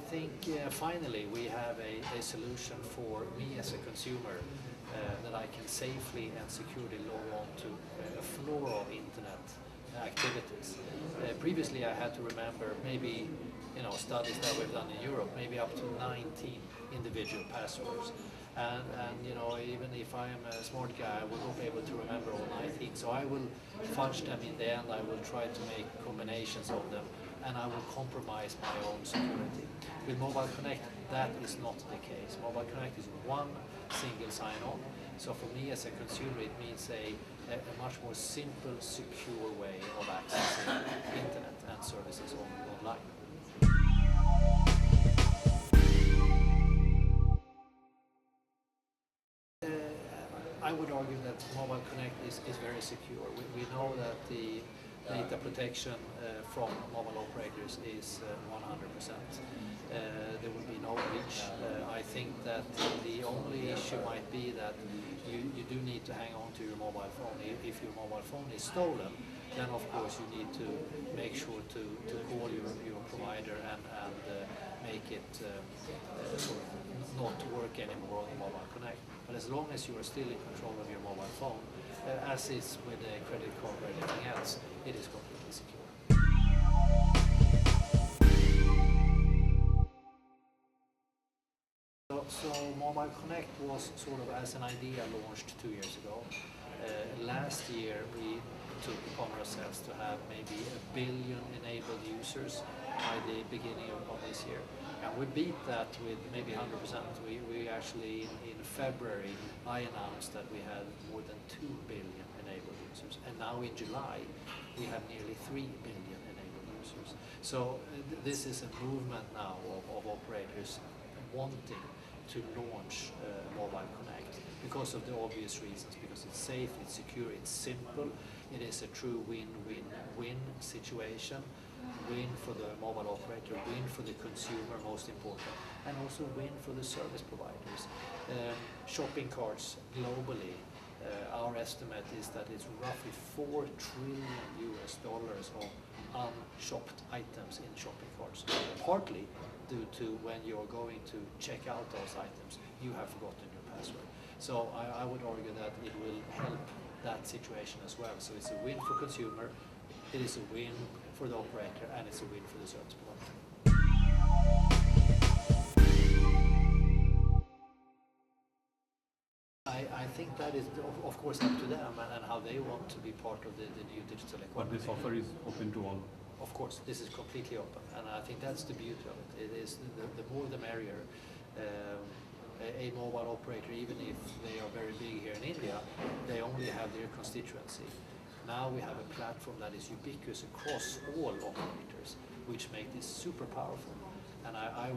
think finally we have a solution for me as a consumer that I can safely and securely log on to a floor of internet activities. Previously I had to remember maybe studies that we've done in Europe, maybe up to 19 individual passwords. And even if I am a smart guy, I will not be able to remember all 19. So I will fudge them in the end. I will try to make combinations of them, and I will compromise my own security. With Mobile Connect, that is not the case. Mobile Connect is one single sign-on. So for me as a consumer, it means a much more simple, secure way of accessing internet and services online. I would argue that Mobile Connect is very secure. We know that the data protection from mobile operators is 100%. There will be no breach. I think that the only issue might be that you do need to hang on to your mobile phone. If your mobile phone is stolen, then of course you need to make sure to call your provider and make it sort of not work anymore on the Mobile Connect. But as long as you are still in control of your mobile phone, as is with a credit card or anything else, it is completely secure. So Mobile Connect was sort of as an idea launched 2 years ago. Last year we took upon ourselves to have maybe 1 billion enabled users by the beginning of this year. And we beat that with maybe 100%. We actually, in February, I announced that we had more than 2 billion enabled users. And now in July, we have nearly 3 billion enabled users. So this is a movement now of operators wanting to launch Mobile Connect because of the obvious reasons, because it's safe, it's secure, it's simple, it is a true win-win-win situation. Win for the mobile operator, win for the consumer, most important, and also win for the service providers. Shopping carts globally, our estimate is that it's roughly $4 trillion of unshopped items in shopping carts, partly due to when you're going to check out those items, you have forgotten your password. So I would argue that it will help that situation as well. So it's a win for consumer, it is a win for the operator, and it's a win for the service provider. I think that is, of course, up to them and how they want to be part of the new digital economy. But this offer is open to all? Of course, this is completely open, and I think that's the beauty of it. It is the more the merrier. A mobile operator, even if they are very big here in India, they only have their constituency. Now we have a platform that is ubiquitous across all operators, which makes this super powerful. And I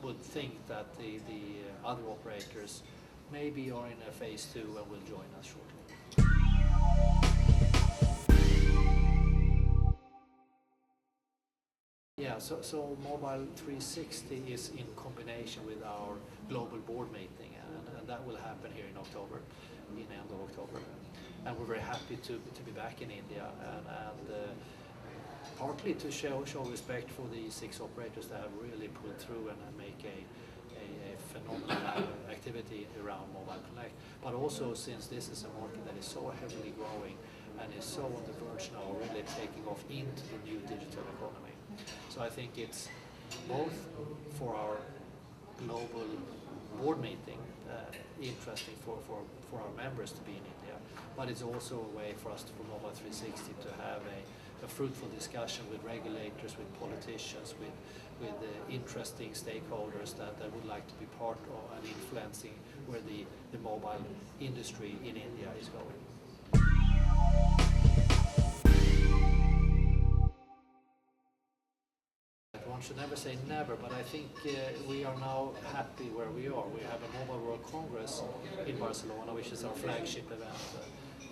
would think that the other operators maybe are in a phase 2 and will join us shortly. Yeah, so Mobile 360 is in combination with our global board meeting, and that will happen here in October, in the end of October. And we're very happy to be back in India, and partly to show respect for the 6 operators that have really pulled through and make a phenomenal activity around Mobile Connect, but also since this is a market that is so heavily growing and is so on the verge now really taking off into the new digital economy. So I think it's both for our global board meeting, interesting for our members to be in India, but it's also a way for us, for Mobile 360, to have a fruitful discussion with regulators, with politicians, with interesting stakeholders that would like to be part of and influencing where the mobile industry in India is going. One should never say never, but I think we are now happy where we are. We have a Mobile World Congress in Barcelona, which is our flagship event.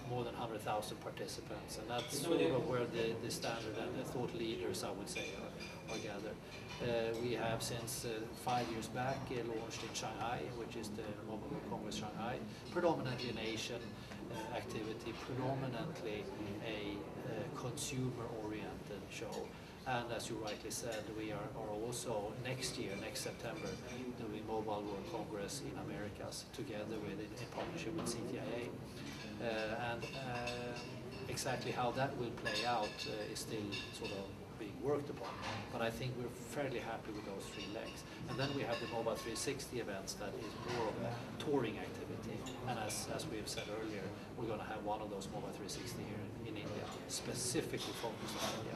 More than 100,000 participants, and that's sort of where the standard and the thought leaders, I would say, are gathered. We have since 5 years back launched in Shanghai, which is the Mobile World Congress Shanghai, predominantly an Asian activity, predominantly a consumer-oriented show. And as you rightly said, we are also next year, next September, doing Mobile World Congress in Americas together with, in partnership with CTIA. And exactly how that will play out is still sort of being worked upon. But I think we're fairly happy with those 3 legs. And then we have the Mobile 360 events that is more of a touring activity. And as we have said earlier, we're going to have one of those Mobile 360 here in India, specifically focused on India.